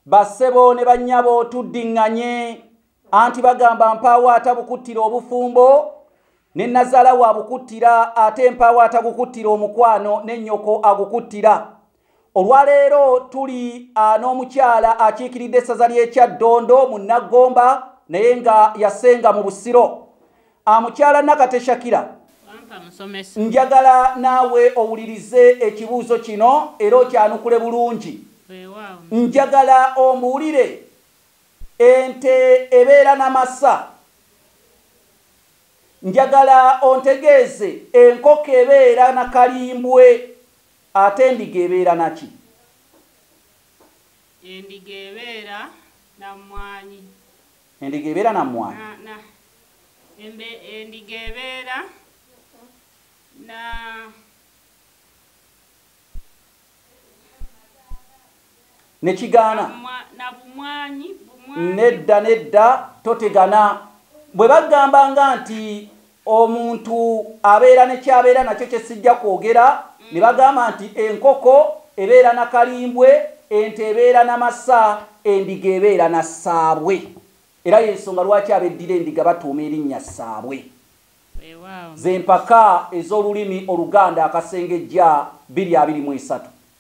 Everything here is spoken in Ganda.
Bassebo ne bannyabo tuddiŋŋanye anti bagamba mpaawo atabukuttira obufumbo ne nazaala waabukuttira ate mpaawo atagukuttira omukwano ne nnyoko agukuttira. Olwaleero tuli n'omukyala akiikiridde essaza ly'Ekyaddondo mu Naggomba naye nga yasenga mu Busiro. Mukyala Nakate Shakira, njagala naawe owulirize ekibuuzo kino era okyanukule bulungi. Njagala ombuulire, ente ebeera n'amasa. Njagala ontegeeze enkoko ebeera na kalimbwe ate endiga ebeera naki? Endiga ebeera na mmwanyi. Endiga ebeera na mmwanyi. Endiga ebeera nekigaana na bumwanyi. Nedda totegana. Bwe bagambanga nti omuntu abeera nekyabeera nakyo kye sijja kwogera, ne bagamba nti enkoko ebeera na kalimbwe, ente ebeera na masa, endiga ebeera na ssaabwe. Era y'ensonga lwaki abeddira endiga batuuma erinnya ssaabwe. Zempaka ez'olulimi Oluganda akasengejja 223.